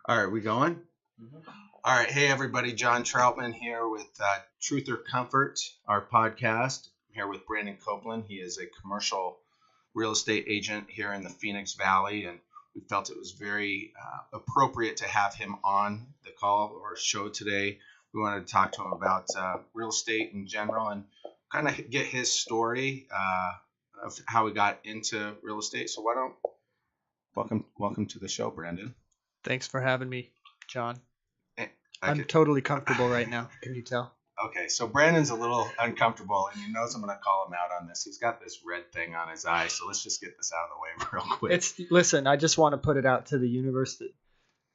All right, we going? Mm-hmm. All right. Hey, everybody. John Trautman here with Truth or Comfort, our podcast. I'm here with Brandon Koplin. He is a commercial real estate agent here in the Phoenix Valley, and we felt it was very appropriate to have him on the call or show today. We wanted to talk to him about real estate in general and kind of get his story of how he got into real estate. So welcome to the show, Brandon. Thanks for having me, John. I'm Okay. totally comfortable right now. Can you tell? Okay, so Brandon's a little uncomfortable, and he knows I'm going to call him out on this. He's got this red thing on his eye, so let's just get this out of the way real quick. Listen, I just want to put it out to the universe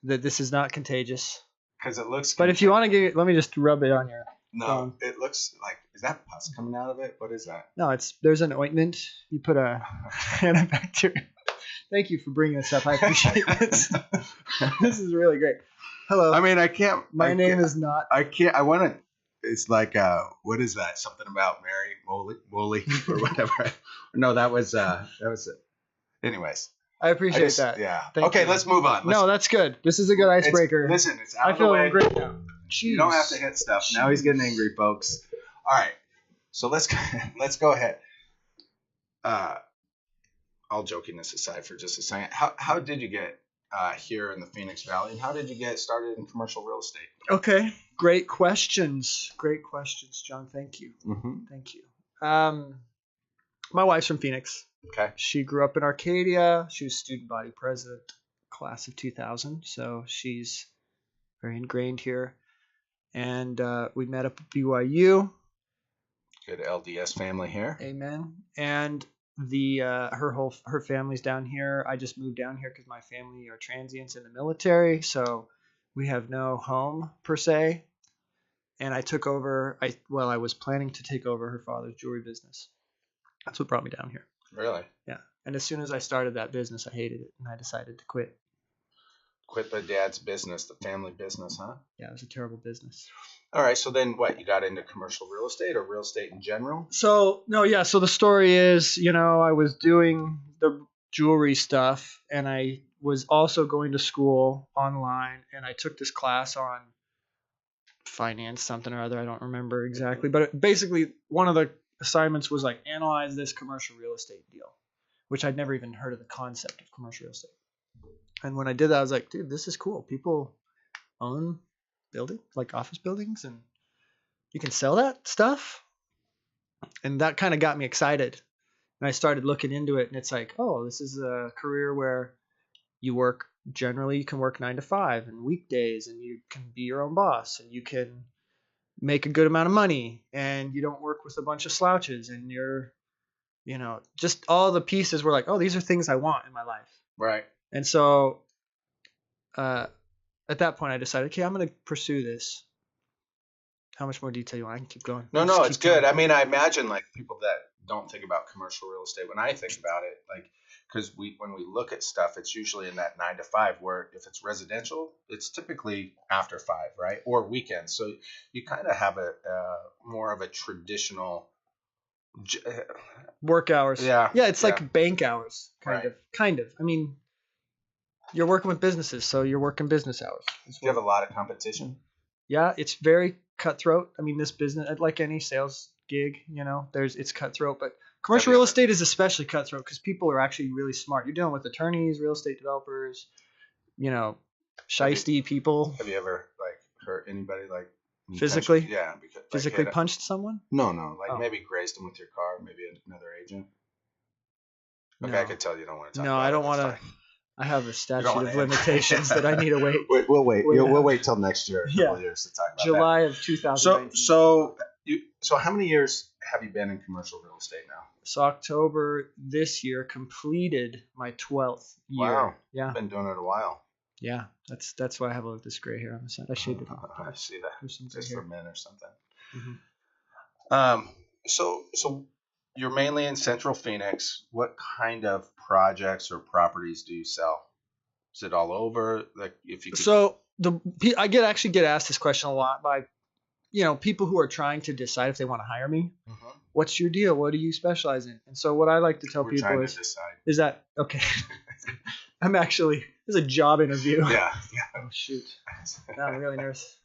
that this is not contagious. Because it looks. But if you want to get it, let me just rub it on your. No, it looks like, is that pus coming out of it? What is that? No, there's an ointment. You put a antibacterial. Thank you for bringing this up. I appreciate this. This is really great. Hello. I mean, I can't. My name is not. I can't. I want to. It's like, what is that? Something about Mary Molly or whatever. No, that was it. Anyways. I appreciate that. Yeah. Thank okay, you. let's move on. No, that's good. This is a good icebreaker. Listen, it's out I of the way. feel great now. Jeez. You don't have to hit stuff. Now he's getting angry, folks. All right. So let's go ahead. All jokiness aside for just a second, how did you get here in the Phoenix Valley, and how did you get started in commercial real estate? Okay, great questions, John. Thank you. Mm-hmm. Thank you. My wife's from Phoenix. Okay. She grew up in Arcadia. She was student body president, class of 2000. So she's very ingrained here. And we met up at BYU. Good LDS family here. Amen. And her family's down here. I just moved down here because my family are transients in the military, so we have no home per se. And I took over. I was planning to take over her father's jewelry business. That's what brought me down here. Really? Yeah. And as soon as I started that business, I hated it, and I decided to quit. Quit the dad's business, the family business, huh? Yeah, it was a terrible business. All right. So then, what? You got into commercial real estate or real estate in general? So the story is, I was doing the jewelry stuff, and I was also going to school online, and I took this class on finance, something or other. I don't remember exactly, but basically one of the assignments was like analyze this commercial real estate deal, which I'd never even heard of the concept of commercial real estate. And when I did that, I was like, dude, this is cool. People own buildings, like office buildings, and you can sell that stuff. And that kind of got me excited. And I started looking into it, and it's like, oh, this is a career where you can work 9 to 5 and weekdays, and you can be your own boss, and you can make a good amount of money, and you don't work with a bunch of slouches, and you're, just all the pieces were like, oh, these are things I want in my life. Right. And so at that point, I decided, okay, I'm going to pursue this. How much more detail you want? I can keep going. No, it's good. I mean, I imagine like people that don't think about commercial real estate, when I think about it, like, because when we look at stuff, it's usually in that 9 to 5, where if it's residential, it's typically after 5, right? Or weekends. So you kind of have a more of a traditional work hours. Yeah. Yeah, it's like bank hours, Right. kind of. I mean, you're working with businesses, so you're working business hours. Do you have a lot of competition? Yeah, it's very cutthroat. I mean, this business, like any sales gig, it's cutthroat, but commercial real estate is especially cutthroat because people are actually really smart. You're dealing with attorneys, real estate developers, shiesty people. Have you ever hurt anybody physically? Yeah, physically punched someone? No, maybe grazed them with your car, maybe another agent. Okay, No. I could tell you don't want to talk. No, about I it. don't want to. I have a statute of limitations that I need to wait. We'll wait. Wait We'll wait till next year, a couple years to talk about July of 2019. So how many years have you been in commercial real estate now? So October this year completed my 12th year. Wow. Yeah. You've been doing it a while. Yeah. That's why I have this gray hair on the side. I shaved it off. I see that. There's some gray Just hair. for men or something. Mm-hmm. So you're mainly in Central Phoenix. What kind of projects or properties do you sell? Is it all over? Like, if you could... So I actually get asked this question a lot by, people who are trying to decide if they want to hire me. Mm-hmm. What's your deal? What do you specialize in? And so what I like to tell people is that okay. This is a job interview. Yeah. Oh shoot. No, I'm really nervous.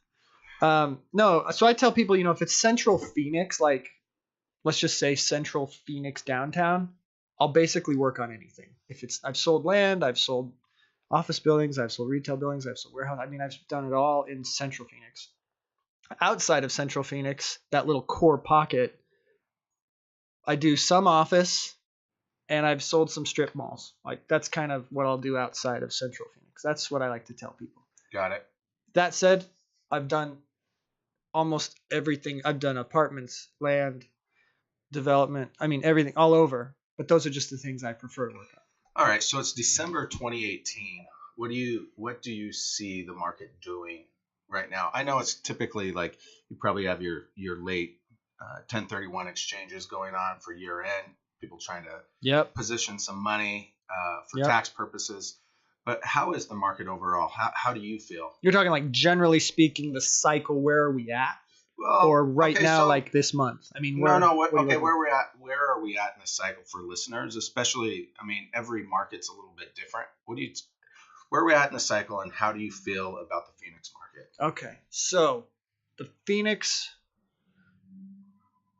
No, so I tell people, if it's Central Phoenix, like let's just say Central Phoenix downtown, I'll basically work on anything. I've sold land, I've sold office buildings, I've sold retail buildings, I've sold warehouse. I mean, I've done it all in Central Phoenix. Outside of Central Phoenix, that little core pocket, I do some office and I've sold some strip malls. Like that's kind of what I'll do outside of Central Phoenix. That's what I like to tell people. Got it. That said, I've done almost everything. I've done apartments, land, development. I mean, everything all over. But those are just the things I prefer to work on. All right. So it's December 2018. What do you see the market doing right now? I know it's typically like you probably have your late 1031 exchanges going on for year end. People trying to position some money for tax purposes. But how is the market overall? How do you feel? You're talking like generally speaking, the cycle. Where are we at? Well, or now, so, like this month? I mean, where are we at in the cycle for listeners? Especially, I mean, every market's a little bit different. Where are we at in the cycle, and how do you feel about the Phoenix market? Okay, so the Phoenix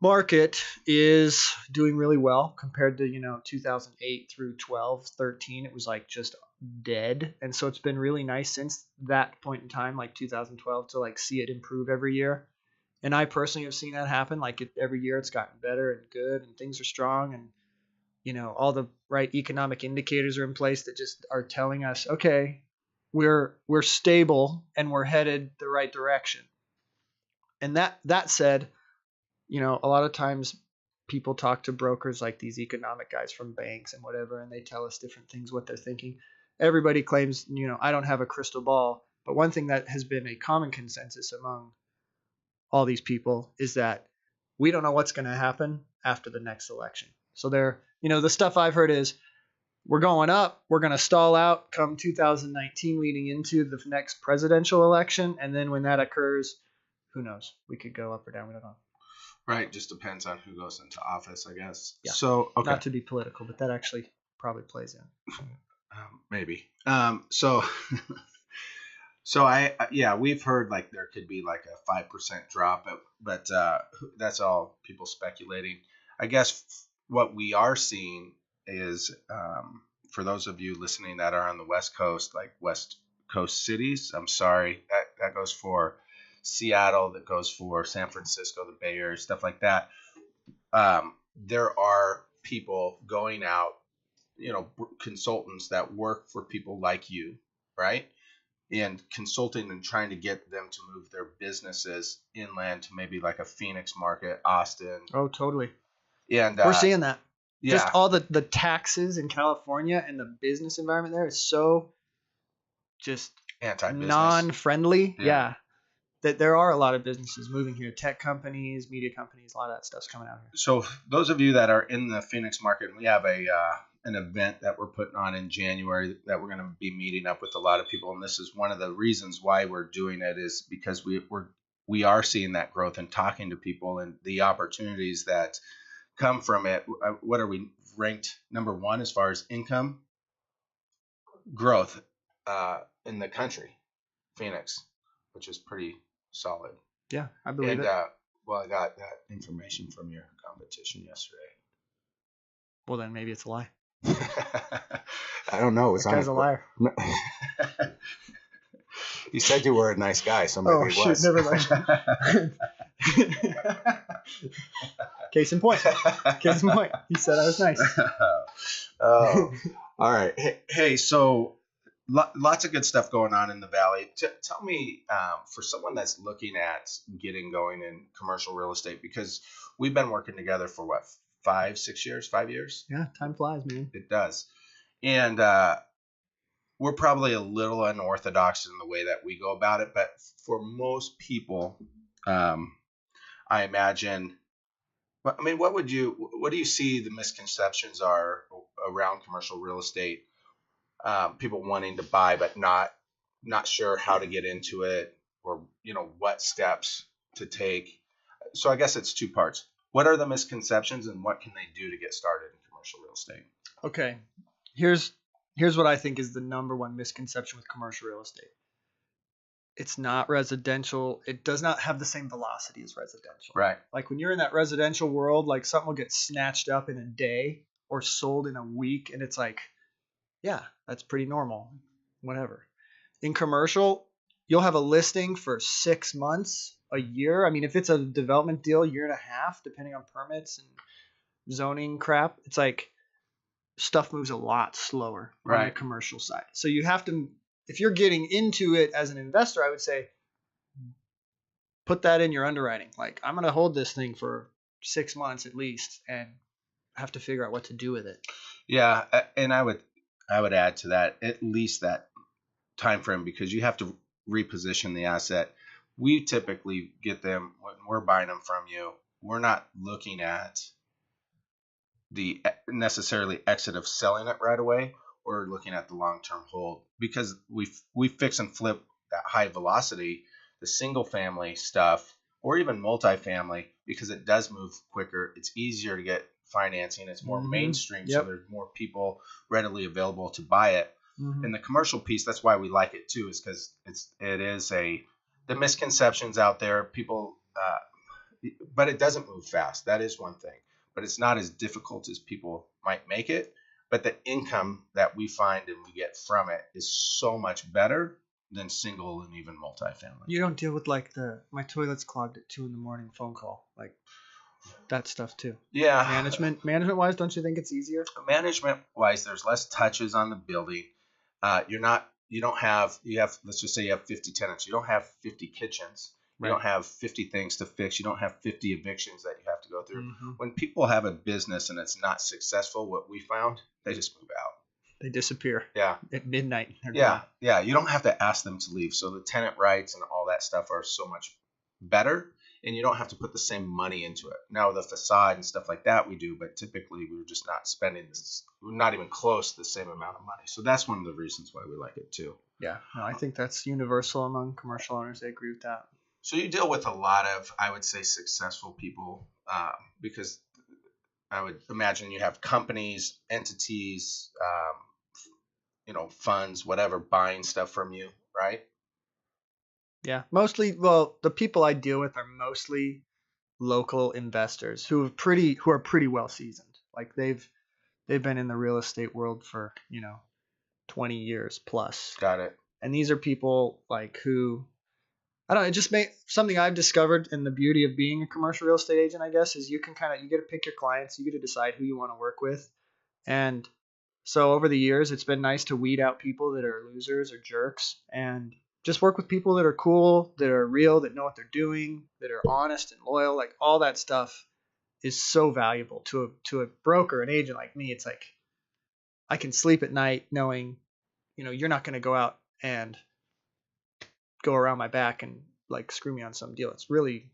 market is doing really well compared to 2008 through 12, 13. It was like just dead, and so it's been really nice since that point in time, like 2012, to like see it improve every year. And I personally have seen that happen. Like every year, it's gotten better and good, and things are strong, and all the right economic indicators are in place that just are telling us, okay, we're stable and we're headed the right direction. And that said, a lot of times people talk to brokers like these economic guys from banks and whatever, and they tell us different things, what they're thinking. Everybody claims, I don't have a crystal ball. But one thing that has been a common consensus among all these people is that we don't know what's going to happen after the next election. So the stuff I've heard is we're going up, we're going to stall out come 2019 leading into the next presidential election. And then when that occurs, who knows? We could go up or down. We don't know. Right. Just depends on who goes into office, I guess. Yeah. So, okay. Not to be political, but that actually probably plays in. Maybe. So we've heard like there could be like a 5% drop, but that's all people speculating. I guess what we are seeing is for those of you listening that are on the West Coast, like West Coast cities, I'm sorry, that goes for Seattle, that goes for San Francisco, the Bay Area, stuff like that. There are people going out, consultants that work for people like you, right? And consulting and trying to get them to move their businesses inland to maybe like a Phoenix market, Austin. Oh, totally. And we're seeing that. Yeah. Just all the taxes in California and the business environment there is so just anti-business, non-friendly. Yeah. That there are a lot of businesses moving here, tech companies, media companies, a lot of that stuff's coming out here. So those of you that are in the Phoenix market, we have an event that we're putting on in January that we're going to be meeting up with a lot of people. And this is one of the reasons why we're doing it is because we are seeing that growth and talking to people and the opportunities that come from it. What are we ranked number one as far as income growth in the country, Phoenix, which is pretty solid. Yeah, I believe it. Well, I got that information from your competition yesterday. Well, then maybe it's a lie. I don't know. This guy's a liar. You said you were a nice guy, so maybe he was. Never mind. Case in point. He said I was nice. Oh, all right. Hey, so lots of good stuff going on in the Valley. Tell me, for someone that's looking at getting going in commercial real estate, because we've been working together for what, 5 years? Yeah, time flies, man. It does. And we're probably a little unorthodox in the way that we go about it, but for most people, I imagine, I mean, what do you see the misconceptions are around commercial real estate? People wanting to buy but not sure how to get into it, or what steps to take. So I guess it's two parts. What are the misconceptions and what can they do to get started in commercial real estate? Okay, here's here's what I think is the number one misconception with commercial real estate. It's not residential. It does not have the same velocity as residential. Right. Like when you're in that residential world, like something will get snatched up in a day or sold in a week, and it's like, yeah, that's pretty normal. Whatever. In commercial, you'll have a listing for 6 months, a year. I mean, if it's a development deal, year and a half, depending on permits and zoning crap, it's like stuff moves a lot slower on the commercial side. So you have to, if you're getting into it as an investor, I would say put that in your underwriting. Like, I'm going to hold this thing for 6 months at least and have to figure out what to do with it. Yeah, and I would add to that at least that time frame, because you have to reposition the asset. We typically get them when we're buying them from you. We're not looking at the necessarily exit of selling it right away, or looking at the long-term hold, because we fix and flip that high velocity, the single family stuff, or even multifamily, because it does move quicker. It's easier to get financing. It's more mainstream, so there's more people readily available to buy it. And the commercial piece, that's why we like it too, is because it is the misconceptions out there. People, but it doesn't move fast. That is one thing. But it's not as difficult as people might make it. But the income that we find and we get from it is so much better than single and even multifamily. You don't deal with like my toilet's clogged at 2 a.m. phone call, like that stuff too. Yeah. Management wise, don't you think it's easier? Management wise, there's less touches on the building. You have, let's just say you have 50 tenants. You don't have 50 kitchens. You don't have 50 things to fix. You don't have 50 evictions that you have to go through. When people have a business and it's not successful, what we found, they just move out. They disappear. Yeah. At midnight. Yeah. You don't have to ask them to leave. So the tenant rights and all that stuff are so much better, and you don't have to put the same money into it. Now the facade and stuff like that we do, but typically we're just not spending we're not even close to the same amount of money. So that's one of the reasons why we like it too. Yeah. No, I think that's universal among commercial owners. I agree with that. So you deal with a lot of, I would say, successful people, because I would imagine you have companies, entities, funds, whatever, buying stuff from you, right? Yeah, mostly. Well, the people I deal with are mostly local investors who are pretty well seasoned. Like they've been in the real estate world for 20 years plus. Got it. And these are people like who, I don't know, it just something I've discovered, and the beauty of being a commercial real estate agent, I guess, is you get to pick your clients, you get to decide who you want to work with. And so over the years, it's been nice to weed out people that are losers or jerks and just work with people that are cool, that are real, that know what they're doing, that are honest and loyal. Like all that stuff is so valuable to a broker, an agent like me. It's like I can sleep at night knowing, you're not going to go out and go around my back and like screw me on some deal. It's really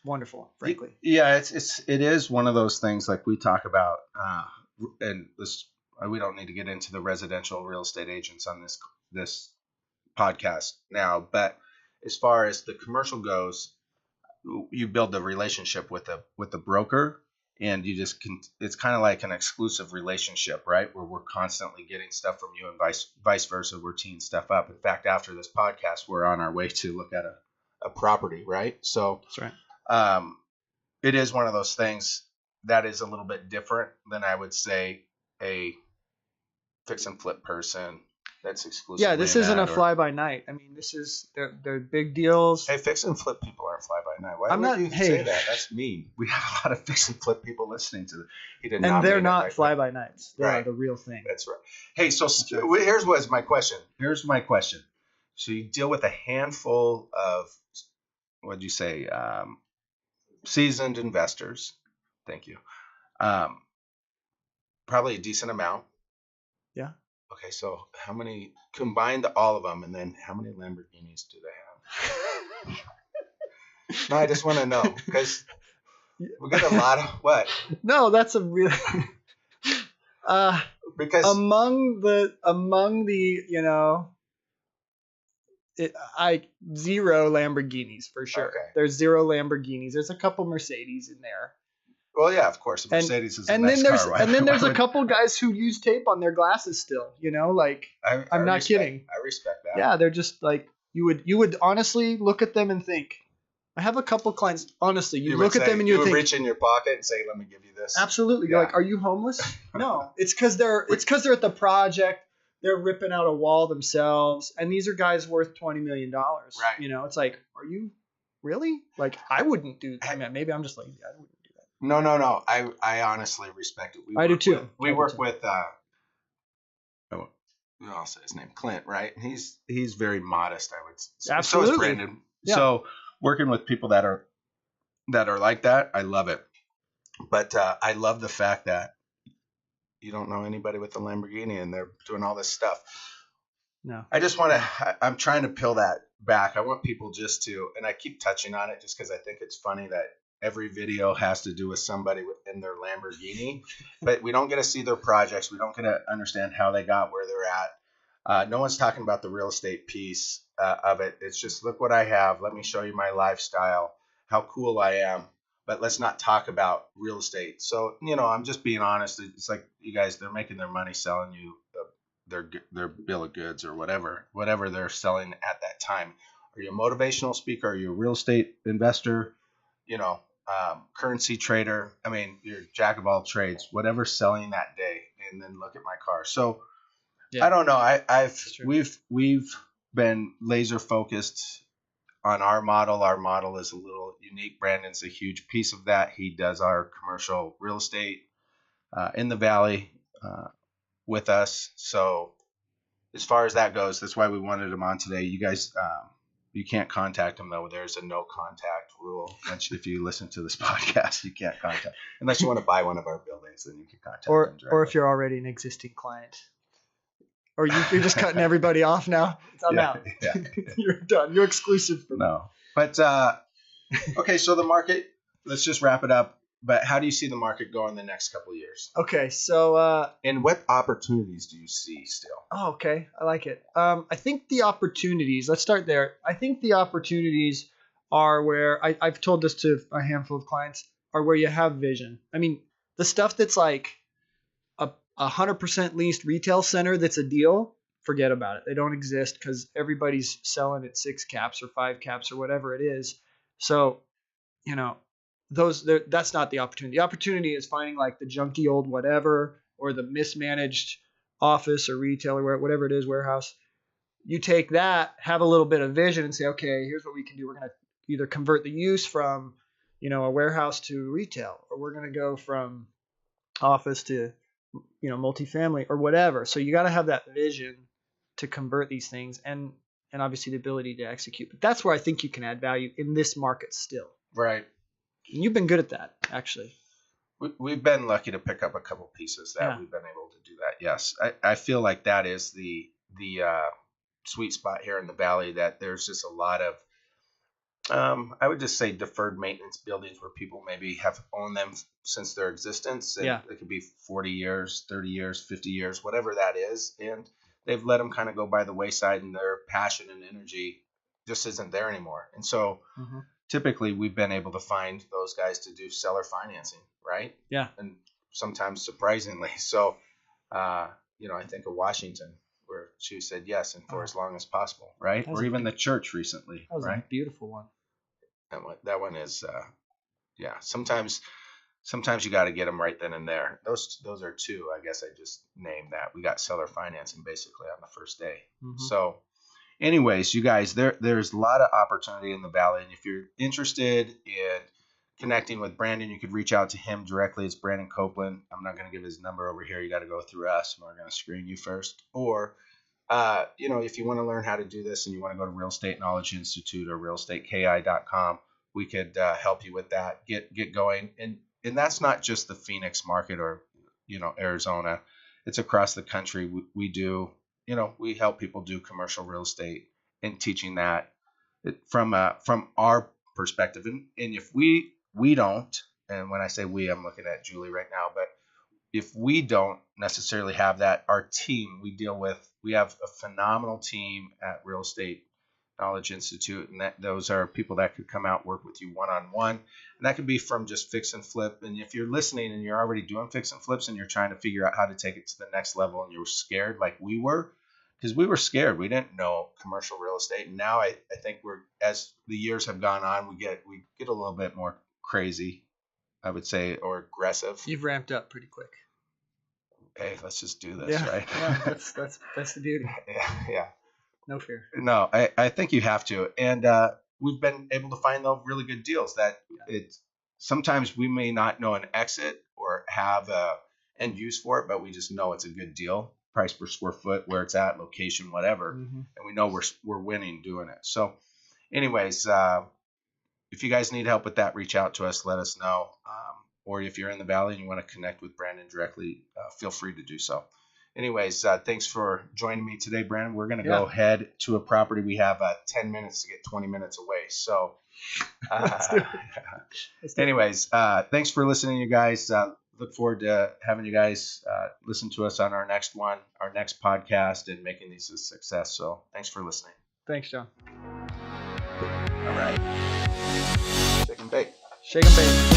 wonderful, frankly. Yeah, it is one of those things like we talk about, and this, we don't need to get into the residential real estate agents on this podcast now, but as far as the commercial goes, you build a relationship with the broker, and you just it's kind of like an exclusive relationship, right? Where we're constantly getting stuff from you, and vice versa. We're teeing stuff up. In fact, after this podcast, we're on our way to look at a property, right? So that's right. It is one of those things that is a little bit different than, I would say, a fix and flip person that's exclusive. Yeah, this isn't a fly by night. I mean, this is they're big deals. Hey, fix and flip people aren't fly by night. Why would you say that? That's mean. We have a lot of fix and flip people listening to this. And they're not fly by nights. They're the real thing. That's right. Hey, so here's my question. So you deal with a handful of, what'd you say, seasoned investors. Thank you. Probably a decent amount. Yeah. Okay, so how many combined, all of them, and then how many Lamborghinis do they have? No, I just want to know, because we got a lot of what? No, that's a real. Because among the zero Lamborghinis for sure. Okay. There's zero Lamborghinis. There's a couple Mercedes in there. Well, yeah, of course. A Mercedes is a nice car. And then there's a couple guys who use tape on their glasses still. Like I'm not kidding. I respect that. Yeah, they're just like you would honestly look at them and think. I have a couple clients. Honestly, you look at them and you would think, reach in your pocket and say, "Let me give you this." Absolutely. You're like, "Are you homeless?" No, it's because they're at the project. They're ripping out a wall themselves, and these are guys worth $20 million. Right. It's like, are you really? Like, I wouldn't do that. I mean, maybe I'm just lazy. I wouldn't do that. No. I honestly respect it. I do too. We work with I'll say his name, Clint, right? He's very modest, I would say. Absolutely. So is Brandon. Yeah. So working with people that are like that, I love it. But I love the fact that you don't know anybody with a Lamborghini and they're doing all this stuff. No. I just want to, I'm trying to peel that back. I want people just to, and I keep touching on it just because I think it's funny that every video has to do with somebody in their Lamborghini, but we don't get to see their projects. We don't get to understand how they got where they're at. No one's talking about the real estate piece of it. It's just, look what I have. Let me show you my lifestyle, how cool I am. But let's not talk about real estate. So, I'm just being honest. It's like you guys, they're making their money selling you their bill of goods or whatever they're selling at that time. Are you a motivational speaker? Are you a real estate investor? Currency trader? I mean, you're a jack of all trades, whatever's selling that day. And then look at my car. So yeah. I don't know. We've been laser focused on our model. Our model is a little unique. Brandon's a huge piece of that. He does our commercial real estate in the Valley with us. So as far as that goes, that's why we wanted him on today. You guys, you can't contact him, though. There's a no contact rule. If you listen to this podcast, you can't contact. Unless you want to buy one of our buildings, then you can contact him directly. Or if you're already an existing client. Or you're just cutting everybody off now? I'm out. Yeah. You're done. You're exclusive for me. No. But, okay, so the market, let's just wrap it up. But how do you see the market going the next couple of years? Okay, so... and what opportunities do you see still? Oh, okay. I like it. I think the opportunities, let's start there. I think the opportunities are where, I've told this to a handful of clients, are where you have vision. I mean, the stuff that's like 100% leased retail center that's a deal, forget about it. They don't exist because everybody's selling at 6 caps or 5 caps or whatever it is. So, that's not the opportunity. The opportunity is finding like the junky old whatever or the mismanaged office or retail or whatever it is, warehouse. You take that, have a little bit of vision and say, okay, here's what we can do. We're going to either convert the use from, a warehouse to retail, or we're going to go from office to multifamily or whatever. So you got to have that vision to convert these things and obviously the ability to execute. But that's where I think you can add value in this market still. Right. And you've been good at that, actually. We've been lucky to pick up a couple pieces that we've been able to do that. Yes. I feel like that is the sweet spot here in the Valley, that there's just a lot of, I would just say deferred maintenance buildings where people maybe have owned them since their existence. And it could be 40 years, 30 years, 50 years, whatever that is. And they've let them kind of go by the wayside, and their passion and energy just isn't there anymore. And so typically we've been able to find those guys to do seller financing, right? Yeah. And sometimes surprisingly. So, I think of Washington, where she said yes, and for as long as possible, right? Or even the church recently, that was right? A beautiful one. That one is, Sometimes you got to get them right then and there. Those are two, I guess I just named that. We got seller financing basically on the first day. So, anyways, you guys, there's a lot of opportunity in the Valley, and if you're interested in connecting with Brandon, you could reach out to him directly. It's Brandon Koplin. I'm not going to give his number over here. You got to go through us, and we're going to screen you first. Or, if you want to learn how to do this and you want to go to Real Estate Knowledge Institute or realestateki.com, we could help you with that. Get going. And that's not just the Phoenix market or, Arizona. It's across the country. We do, we help people do commercial real estate and teaching that from our perspective. And if we don't, and when I say we, I'm looking at Julie right now, but if we don't necessarily have that, our team we have a phenomenal team at Real Estate Knowledge Institute, and those are people that could come out, work with you one-on-one, and that could be from just fix and flip. And if you're listening and you're already doing fix and flips and you're trying to figure out how to take it to the next level and you're scared like we were, because we were scared, we didn't know commercial real estate, and now I think as the years have gone on, we get a little bit more crazy, I would say, or aggressive. You've ramped up pretty quick. Hey, let's just do this, right? Yeah, that's the beauty. Yeah. No fear. No, I think you have to. And we've been able to find those really good deals that sometimes we may not know an exit or have a end use for it, but we just know it's a good deal, price per square foot, where it's at, location, whatever. Mm-hmm. And we know we're winning doing it. So anyways, if you guys need help with that, reach out to us, let us know. Or if you're in the Valley and you want to connect with Brandon directly, feel free to do so. Anyways, thanks for joining me today, Brandon. We're going to go head to a property. We have 10 minutes to get 20 minutes away. So Let's do it. anyways, thanks for listening, you guys. Look forward to having you guys listen to us on our next podcast, and making these a success. So thanks for listening. Thanks, John. All right. Shake and bake. Shake and bake.